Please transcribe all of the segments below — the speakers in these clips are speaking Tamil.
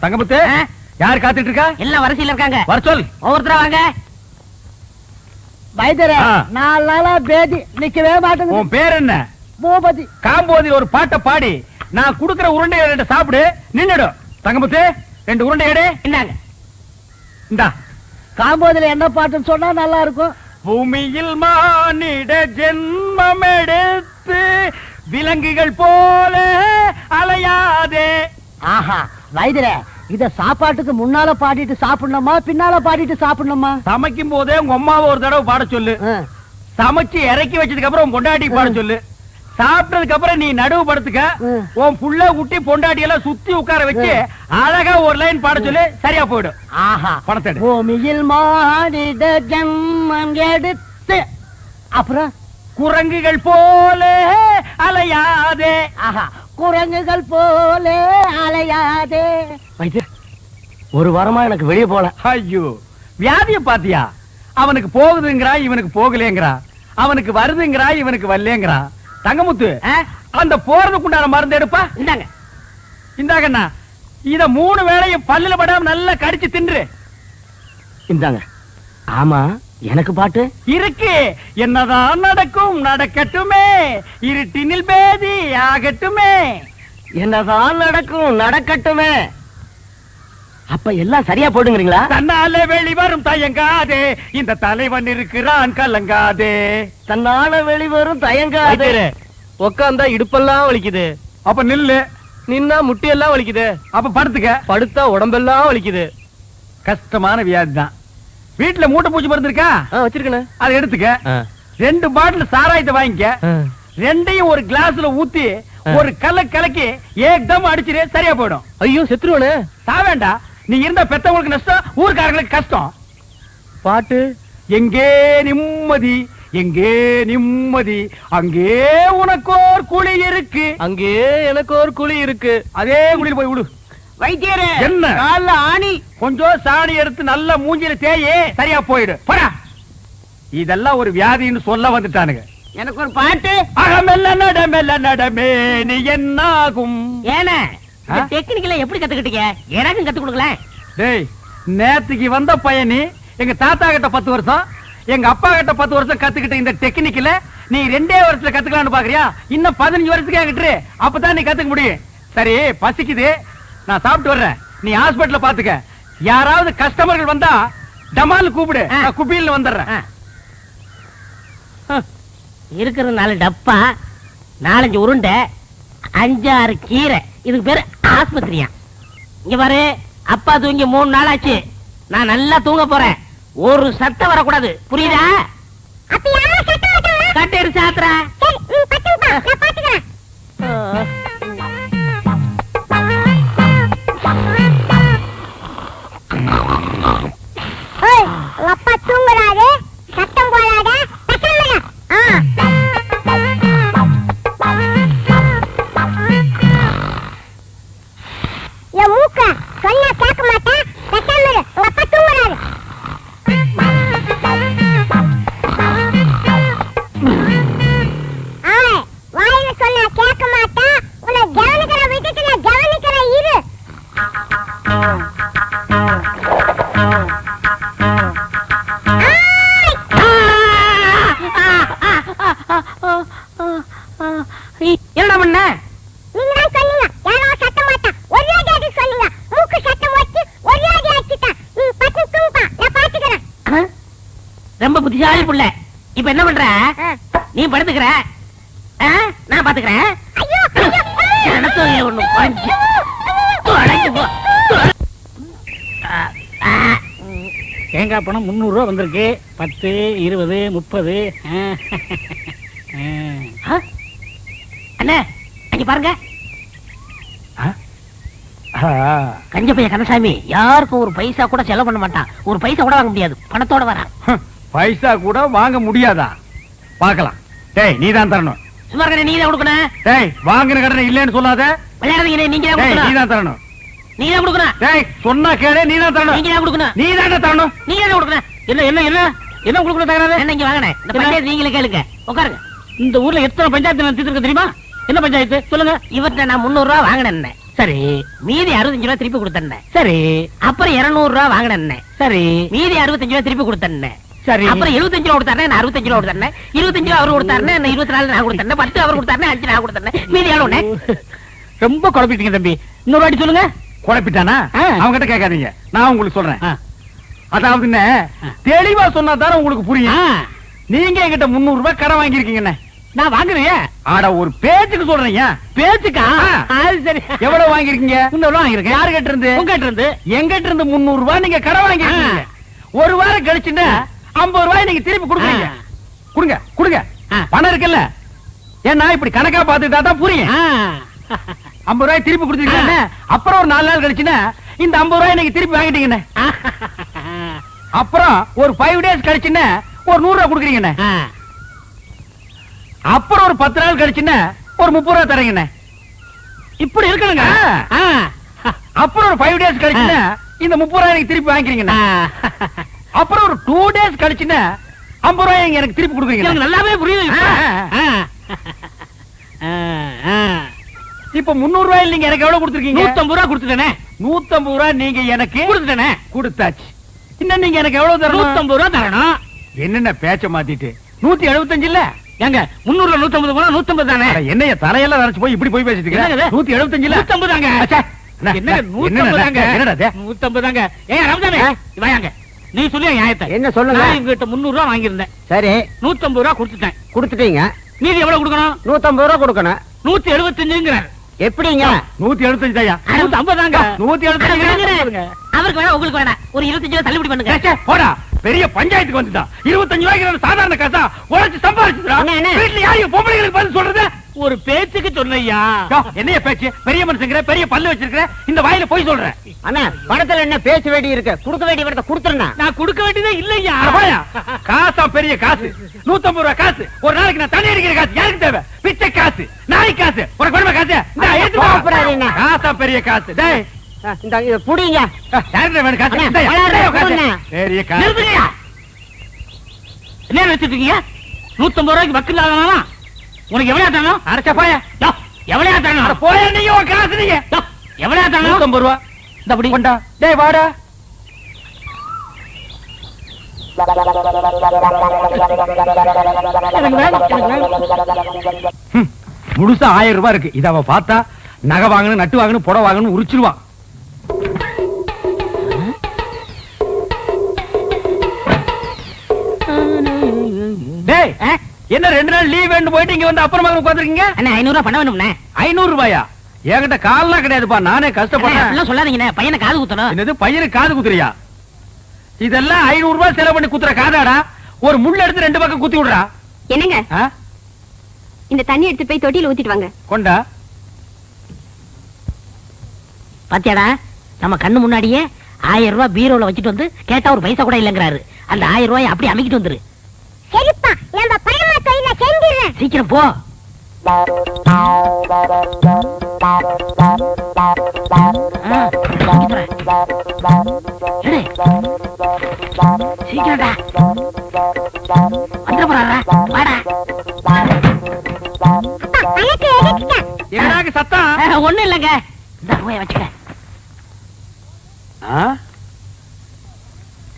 தங்கமுத்து, யார் காத்துட்டு இருக்கா? எல்லாம் வரிசையில இருக்காங்க. வர சொல். ஒவ்வொருத்தரா வாங்க. வைத்தியரே, 4 நாளா பேதி நிக்கவே மாட்டேங்குது. உன் பேர் என்ன? பூபதி. காம்போதில் ஒரு பாட்டை பாடி நான் குடுக்கிற உருண்டை 2 சாப்பிடு, நின்னுடும். தங்கமுத்து, 2 உருண்டை எடு. இந்தாங்க. இந்தா. காம்போதில என்ன பாட்டுன்னு சொன்னா நல்லா இருக்கும். பூமியில் மானிட ஜென்மம் எடுத்து விலங்குகள் போல அலையாதே. ஆஹா, வைத்தியரே, இத சாப்பாட்டுக்கு முன்னால பாடிட்டு சாப்பிடணுமா பின்னால பாடிட்டு சாப்பிடணுமா? சமைக்கும் போதே உங்க அம்மாவை ஒரு தடவை பாட சொல்லு. சமைச்சு இறக்கி வச்சதுக்கு அப்புறம் பொண்டாட்டி பாட சொல்லு. சாப்பிட்டதுக்கு அப்புறம் நீ நடுவு படுத்துக்க. உன் புள்ள குட்டி பொண்டாட்டி எல்லாம் சுத்தி உட்கார வச்சு அழகா ஒரு லைன் பாட சொல்லு, சரியா போயிடும். ஆஹா, பணத்தை பூமியில் மானிட ஜென்மம் எடுத்து, அப்புறம் குரங்குகள் போல அலையாதே. ஆஹா, குரங்குகள் போல அலையாதே. வைத்தியர், ஒரு வாரமா எனக்கு வெளியே போல. ஐயோ, வியாதிய பாத்தியா? அவனுக்கு போகுதுங்கிறா, இவனுக்கு போகலேங்கிறா. அவனுக்கு வருதுங்கிறா, இவனுக்கு வரலேங்கிறா. தங்கமுத்து, அந்த போறதுக்குண்டான மருந்து எடுப்பா. இந்தாங்க. இந்தாங்கண்ணா, இத 3 வேளையும் பல்லுல படாம நல்லா கடிச்சு தின்று. இந்தாங்க. ஆமா, எனக்கு பாட்டு இருக்கு. என்னதான் நடக்கும் நடக்கட்டுமே, இருட்டினில் பேதி ஆகட்டுமே. என்னதான் நடக்கும் நடக்கட்டுமே. அப்ப எல்லாம் சரியா போடுங்கிறீங்களா? தன்னால வெளிவரும் தயங்காதே, இந்த தலைவன் இருக்கிறான் கலங்காதே. தன்னால வெளிவரும் தயங்காதே. உக்காந்தா இடுப்பெல்லாம் வலிக்குது. அப்ப நில்லு. நின்னா முட்டியெல்லாம் வலிக்குது. அப்ப படுத்துக்க. படுத்தா உடம்பெல்லாம் வலிக்குது. கஷ்டமான வியாதி தான். வீட்டுல மூட்டை பூச்சி மருந்து இருக்கா? வச்சிருக்கேன். அதை எடுத்துக்க. 2 பாட்டில் சாராயத்தை வாங்கிக்க. 2ஐயும் ஒரு கிளாஸ்ல ஊத்தி ஒரு கலக்கி ஏக்தம் அடிச்சிரு, சரியா போயிடும். ஐயோ, செத்துருவனே. சாவேண்டா. நீ இருந்த பெத்தவங்களுக்கு நஷ்டம், ஊர்க்காரங்களுக்கு கஷ்டம். பாட்டு எங்கே நிம்மதி, எங்கே நிம்மதி, அங்கே உனக்கோர் குழி இருக்கு, அங்கே எனக்கு ஒரு குழி இருக்கு. அதே குழியில் போய் விடு. வைத்தியரே, என்ன கால்ல ஆணி. கொஞ்சம் சாணி எடுத்து நல்ல மூஞ்சில தேயே, சரியா போயிடு. போடா. இதெல்லாம் ஒரு வியாதின்னு சொல்ல வந்துட்டானுங்க. எனக்கு ஒரு பாட்டு. அகமெல்ல நடமெல்ல நடமே நீ என்னாகும். ஏன்னா டெக்னிக்கல எப்படி கத்துக்கிட்டீங்க? எனக்கும் கத்து கொடுங்களேன். டேய், நேத்துக்கு வந்த பையனி எங்க தாத்தா கிட்ட 10 வருஷம், எங்க அப்பா கிட்ட 10 வருஷம் கத்துக்கிட்ட இந்த டெக்னிக்கல நீ 2 வருஷத்துல கத்துக்கலாம்னு பாக்குறியா? இன்னும் 15 வருஷத்துக்கு என்கிட்ட அப்பதான் நீ கத்துக்க முடியும். சரி, பசிக்குது, நான் சாப்பிட்டு வர்றேன். நீ ஹாஸ்பிடல்ல பாத்துக்க. யாராவது கஸ்டமர்கள் வந்தா டமால் கூப்பிடு, நான் குபியில் வந்துடுறேன். இருக்கிற 4 டப்பா, 4-5 உருண்டை, 5-6 கீரை. இதுக்கு பேரு ஆஸ்பத்திரியா? இங்க பாரு, அப்பா தூங்கி 3 நாள் ஆச்சு. நான் நல்லா தூங்க போறேன். ஒரு சத்தம் வரக்கூடாது, புரியுதா? கட்டேரு சாத்திர. அப்பா தூங்குறாரு, சத்தம் போடாத. என் மூக்க சொன்னா கேட்க மாட்டேன். உங்க அப்பா தூங்குறாரு. வாயில சொன்னா கேட்க மாட்டேன். உன்னை கவனிக்கிற விட்டுட்டு நான் கவனிக்கிற இரு. என்ன பண்ண? நீங்க தான் சொன்னீங்க யாரோ சத்த மாட்டான், ஒரே அடி சொன்னீங்க. மூக்கு சத்தம் வச்சு ஒரே அடி அடிச்சிட்டா. நீ பட்டு தூங்குப்பா, நான் பாத்துக்கிறேன். ரொம்ப புத்திசாலி புள்ள. இப்ப என்ன பண்ற? நீ படுத்துக்கிற, நான் பாத்துக்கிறேன். ஐயோ, எனக்கு ஒண்ணு பஞ்சு தொலைஞ்சு போ. தேங்காய் பணம் 300 ரூபா வந்திருக்கு. 10, 20, 30. அண்ணே, அங்க பாருங்க. கஞ்ச பைய கந்தசாமி யாருக்கும் ஒரு பைசா கூட செலவு பண்ண மாட்டான். ஒரு பைசா கூட வாங்க முடியாது, பணத்தோட வரான். பைசா கூட வாங்க முடியாதா? பார்க்கலாம். டேய், நீதான் தரணும். சும்மா இருக்க, நீதான் கொடுக்கணும். டேய், வாங்கின கடனை இல்லன்னு சொல்லாத. விளையாடுறீங்க, நீங்க தான் கொடுக்கணும். நீதான் தரணும். நீதான் கொடுக்கணும். டேய், சொன்னா கேளு, நீதான் தரணும். நீங்க தான் கொடுக்கணும். நீதான் தரணும். நீங்க தான் கொடுக்கணும். என்ன என்ன என்ன என்ன கொடுக்கணும் தகராறு? என்ன இங்க வாங்கனே. இந்த பஞ்சாயத்து நீங்களே கேளுங்க. உட்காருங்க. இந்த ஊர்ல எத்தனை பஞ்சாயத்து நடத்திட்டு இருக்கு தெரியுமா? என்ன பஞ்சாயத்து சொல்லுங்க. இவர்ட்ட நான் 300 ரூபா வாங்கினேன். சரி. மீதி 65 ரூபா திருப்பி கொடுத்தேன். சரி. அப்புறம் 200 ரூபா வாங்கினேன். சரி. மீதி 65 ரூபா திருப்பி கொடுத்தேன். சரி. அப்புறம் 75 ரூபா கொடுத்தாரு, நான் 65 ரூபா கொடுத்தேன். 25 ரூபா அவர் கொடுத்தாரு, நான் 24 நான் கொடுத்தேன். 10 அவர் கொடுத்தாரு, 5 நான் கொடுத்தேன். மீதி எவ்வளவுண்ணே? ரொம்ப குழப்பிட்டீங்க தம்பி. இன்னொரு வாட்டி சொல்லுங்க. குழப்பிட்டானா? அவங்க கிட்ட கேட்காதீங்க, நான் உங்களுக்கு சொல்றேன். அதாவது தெளிவா சொன்னா தானே உங்களுக்கு புரியும். நீங்க என்கிட்ட 300 ரூபாய் கடன் வாங்கிருக்கீங்க. நான் வாங்குறேன். ஆட ஒரு பேச்சுக்கு சொல்றீங்க. பேச்சுக்கா? சரி. எவ்வளவு வாங்கிருக்கீங்க? 300 ரூபா வாங்கிருக்கேன். யாரு கிட்ட இருந்து? உங்ககிட்ட இருந்து. எங்கிட்ட இருந்து 300 ரூபாய் நீங்க கடன் வாங்கிருக்கீங்க. ஒரு வாரம் கழிச்சுன்னா 50 ரூபாய் நீங்க திருப்பி கொடுக்குறீங்க. கொடுங்க கொடுங்க, பணம் இருக்குல்ல. ஏன்னா இப்படி கணக்கா பாத்துட்டா தான் புரியும். 50 ரூபாய் திருப்பி கொடுத்துருக்கீங்க. அப்புறம் ஒரு 4 நாள் கழிச்சுன்னா இந்த 50 ரூபாய் நீங்க திருப்பி வாங்கிட்டீங்க. அப்புறம் ஒரு 5 டேஸ் கழிச்சுன்னா ஒரு 100 ரூபாய் கொடுக்குறீங்க. அப்புறம் ஒரு 10 நாள் கழிச்சுன்னா ஒரு 30 ரூபாய் தரீங்க. இப்படி இருக்கணுங்க. அப்புறம் ஒரு 5 டேஸ் கழிச்சுன்னா இந்த 30 ரூபாய் எனக்கு திருப்பி வாங்கிக்கிறீங்க. அப்புறம் ஒரு 2 டேஸ் கழிச்சுன்னா 50 ரூபாய் எனக்கு திருப்பி கொடுக்குறீங்க. நல்லாவே புரியுது. இப்ப 300 ரூபாய் நீங்க எனக்கு எவ்வளவு கொடுத்துருக்கீங்க? 150 ரூபாய் கொடுத்துட்டேனே. 150 ரூபாய் நீங்க எனக்கு கொடுத்துட்டேனே. கொடுத்தாச்சு. இன்னும் நீங்க எனக்கு எவ்வளவு தரணும்? 150 ரூபாய் தரணும். என்னென்ன பேச்ச மாத்திட்டு 175 இல்ல? ஏங்க 300 150 போனா 150 தானே. என்னைய தலையெல்லாம் நரைச்சு போய் இப்படி போய் பேசிட்டு இருக்க? 175 இல்ல? 150 தாங்க. என்னங்க 150 தாங்க. என்னடா 150 தாங்க. ஏன் ரம்ஜானே வாங்க. நீ சொல்லி நியாயத்தை. என்ன சொல்லுங்க? நான் இவங்கிட்ட 300 ரூபாய் வாங்கியிருந்தேன். சரி, 150 ரூபாய் கொடுத்துட்டேன். கொடுத்துட்டீங்க. மீதி எவ்வளவு கொடுக்கணும்? 150 ரூபா கொடுக்கணும். 175ங்கிறார். எப்படிங்க? 175 தாயா? 150 தாங்க. 175. அவருக்கு வேணா உங்களுக்கு வேணா ஒரு 25 ரூபாய் தள்ளுபடி பண்ணுங்க. போடா, பெரிய பஞ்சாயத்துக்கு வந்துட்டான். 25 ரூபாய்க்கு சாதாரண காசா உழைச்சு சம்பாதிச்சுடா. வீட்டுல யாரையும் பொம்பளைங்களுக்கு பதில் சொல்றது? ஒரு பேச்சுக்கு சொன்னையா? என்னைய பேச்சு? பெரிய மனுஷங்கிற, பெரிய பல்லு வச்சிருக்கிற, இந்த வாயில போய் சொல்றேன். அண்ணா, பணத்துல என்ன பேச வேண்டி இருக்கு? கொடுக்க வேண்டிய பணத்தை கொடுத்துருங்க. நான் கொடுக்க வேண்டியதே இல்லையா? காசா பெரிய காசு, 150 ரூபாய் காசு. ஒரு நாளைக்கு நான் தண்ணி அடிக்கிற காசு யாருக்கு தேவை? பிச்சை காசு, நாய் காசு, ஒரு குடும்ப காசு. காசா பெரிய காசு. டேய், இந்த இத புடிங்க. யாருக்கு வேணும் காசு? பெரிய காசு. என்ன வச்சிருக்கீங்க? 150 ரூபாய்க்கு வக்கு இல்லாதவனா? உனக்கு எவ்வளவு தரணும்? அரைச்சா போயா? எவ்வளவு தரணும்? போயா நீங்க உன் காசு நீங்க. எவ்வளவு தரணும்? 150 ரூபாய். இந்த அப்படி கொண்டா. டேய் வாடா. முழுசா 1000 ரூபாய் இருக்கு. இத அவ பார்த்தா நகை வாங்கணும், நட்டு வாங்கணும், புடவை வாங்கணும் உரிச்சிருவா. டேய், என்ன 2 நாள் லீவ் வேண்டு போயிட்டு இங்க வந்து அப்புறமா உட்கார்ந்திருக்கீங்க? அண்ணா 500 ரூபாய் பணம் வேணும்ண்ணே. 500 ரூபாயா? என்கிட்ட கால்லாம் கிடையாதுப்பா, நானே கஷ்டப்படுறேன். அப்படிலாம் சொல்லாதீங்கண்ணே, பையனை காது குத்தணும். என்னது பையனுக்கு காது குத்துறியா? இதெல்லாம் 500 ரூபாய் செலவு பண்ணி குத்துற காதாடா. ஒரு முள் எடுத்து 2 பக்கம் குத்தி விடுறா. என்னங்க, இந்த தண்ணி எடுத்து போய் தொட்டியில ஊத்திட்டு வாங்க. கொண்டா. பாத்தியாடா, நம்ம கண்ணு முன்னாடியே 1000 ரூபாய் பீரோல வச்சுட்டு வந்து கேட்டா ஒரு பைசா கூட இல்லங்கிறாரு. அந்த 1000 ரூபாய் அப்படி அமைக்கிட்டு வந்துரு. சரிப்பா, நம்ம பரமா தொழில செஞ்சிடுறேன். சீக்கிரம் போ. சீக்கிரம்டா வந்துட போறாரா? வாடா. என்னடாக்கு சத்தம்? ஒண்ணும் இல்லங்க. இந்த ரூபாய் வச்சுக்க.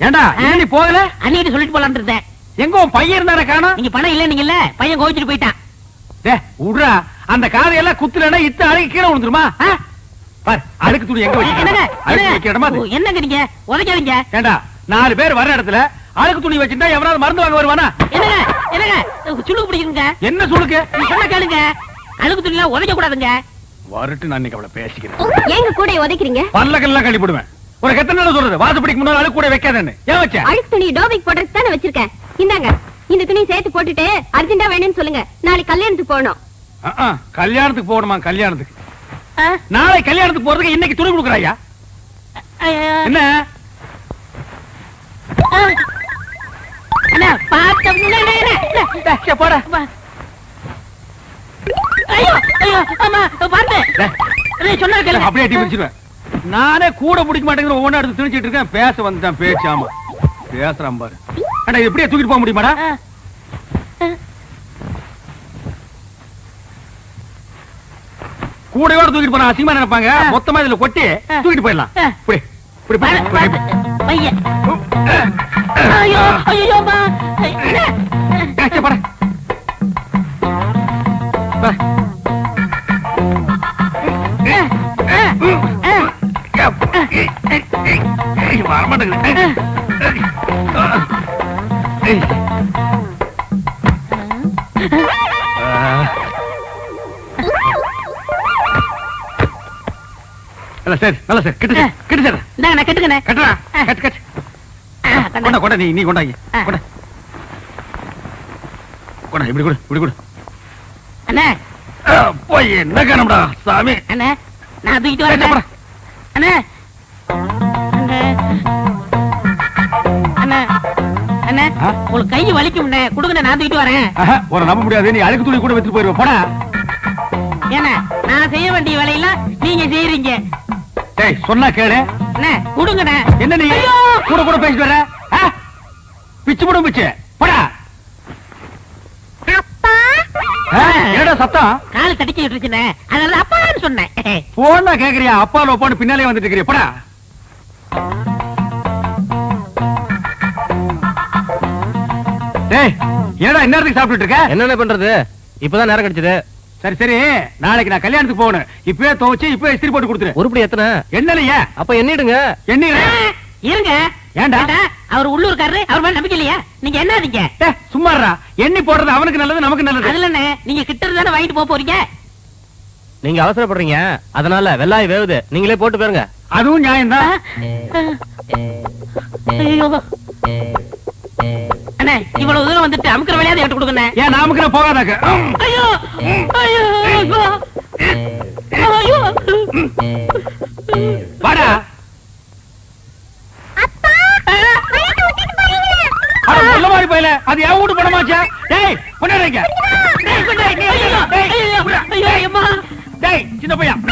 ஏண்டா நீ போகல? அன்னிட்டு சொல்லிட்டு போலான்னு இருந்தேன். எங்க உன் பையன் இருந்தார காணோம்? நீங்க பணம் இல்ல நீங்கல்ல, பையன் கோவிச்சுட்டு போயிட்டான். விடுறா, அந்த காதையெல்லாம் குத்துலன்னா இத்த அழுக்கு கீழே விழுந்துருமா? பார், அழுக்கு துணி எங்க வச்சு? என்னங்க நீங்க உதைக்காதீங்க. ஏண்டா 4 பேர் வர இடத்துல அழுக்கு துணி வச்சிருந்தா எவனாவது மருந்து வாங்க வருவானா? என்னங்க என்னங்க சுளுக்கு பிடிக்குங்க. என்ன சுளுக்கு? சொன்ன கேளுங்க, அழுக்கு துணி எல்லாம் உதைக்க கூடாதுங்க. வரட்டு, நான் இன்னைக்கு அவளை பேசிக்கிறேன். ஏங்க கூட உதைக்கிறீங்க? பல்லக்கெல்லாம் கழி போடுவேன். உனக்கு எத்தனை நாள் சொல்றது வாசப்படிக்கு முன்னாடி அழுக்கு கூட வைக்காதன்னு? ஏன் வச்ச? அழுக்கு துணி டோபிக் போடுறதுக்கு தானே வச்சிருக்கேன். இந்தாங்க, இந்த துணி சேர்த்து போட்டுட்டு அர்ஜென்ட்டா வேணும்னு சொல்லுங்க. நாளைக்கு கல்யாணத்துக்கு போகணும். கல்யாணத்துக்கு போகணுமா? கல்யாணத்துக்கு நாளை கல்யாணத்துக்கு போறதுக்கு இன்னைக்கு துணி கொடுக்குறாயா? என்ன போட? அப்படியே பிடிச்சிருவேன். நானே கூட பிடிக்க மாட்டேங்கிற ஒவ்வொன்றா எடுத்து திணிச்சிட்டு இருக்கேன். பேச வந்துட்டான் பேச்சு. ஆமா பேசுறான் பாரு. அண்ணா எப்படியே தூக்கிட்டு போக முடியுமாடா? கூடையோட தூக்கிட்டு போனா அசிங்கமா நினைப்பாங்க. மொத்தமா இதுல கொட்டி தூக்கிட்டு போயிடலாம். இப்படி இப்படி பாத்து, பையன். ஐயோ ஐயோ அம்மா. போட வரமாட்டேங்குது. சரி நல்ல சார் கிட்ட கிட்ட சார் இந்தாங்க, நான் கட்டுக்கண்ணே. கட்டுறா கட்டு கட்டு கொண்டா கொண்டா நீ கொண்டாங்க கொண்டா கொண்டா இப்படி கொடு இப்படி கொடு. அண்ணே போய் என்ன காணம்டா சாமி. அண்ணே நான் தூக்கிட்டு வரேன். அண்ணே அண்ணே அண்ணே அண்ணே உங்களுக்கு கை வலிக்கும்ண்ணே, கொடுங்கண்ணே, நான் தூக்கிட்டு வரேன். ஒரு நம்ப முடியாது. நீ அழுக்கு துணி கூட வச்சுட்டு போயிருவ போடா. ஏண்ணே நான் செய்ய வேண்டிய வேலையெல்லாம் நீங்க செய்யறீங்க. டேய் சொன்னா கேளு. அண்ணே கொடுங்கண்ணே. என்ன நீ கூட கூட பேசிட்டு வர? பிச்சு போடும் பிச்சு போடா. அப்பா என்னடா சத்தம்? கால் தடிச்சு விட்டுருச்சுண்ணே, அதனால அப்பான்னு சொன்னேன். போனா கேக்குறியா? அப்பா லோப்பான்னு பின்னாலே வந்துட்டு இருக்கிறியா? போடா. டேய் என்னடா இந்நேரத்துக்கு சாப்பிட்டுட்டு இருக்க? என்னென்ன பண்றது? இப்பதான் நேரம் கிடைச்சது. சரி சரி நாளைக்கு நான் கல்யாணத்துக்கு போகணும். இப்பவே துவச்சு இப்பவே இஸ்திரி போட்டு கொடுத்துரு. உருப்படி எத்தனை? என்னலையா அப்ப எண்ணிடுங்க. என்ன இருங்க. ஏன்டா? அவர் உள்ளூர்காரரு, அவர் மேல நம்பிக்கை இல்லையா? நீங்க என்னறீங்க? சும்மாறா. எண்ணி போடுறது அவனுக்கு நல்லது நமக்கு நல்லது. அதுல என்ன, நீங்க கிட்ட இருந்தானே வாங்கிட்டு போக போறீங்க. நீங்க அவசரப்படுறீங்க, அதனால வெள்ளாய் வேவுது, நீங்களே போட்டு போயிருங்க. அதுவும் நியாயம்தான். ஐயோ. அண்ணே இவ்வளவு தூரம் வந்துட்டு அமுக்கிற வேலையாவது என்கிட்ட கொடுங்கண்ணே. ஏன் நாமுக்கு நான் போகாதாக்க? ஐயோ ஐயோ ஐயோ. வாடா. அப்பா மலைக்கு விட்டுட்டு போறீங்களா? அட முள்ள மாதிரி போயில. அது என் வீட்டு பணமாச்சா? டேய் கொண்டாடுங்க. ஐயோ ஐயோ அம்மா. டேய் சின்ன பையன்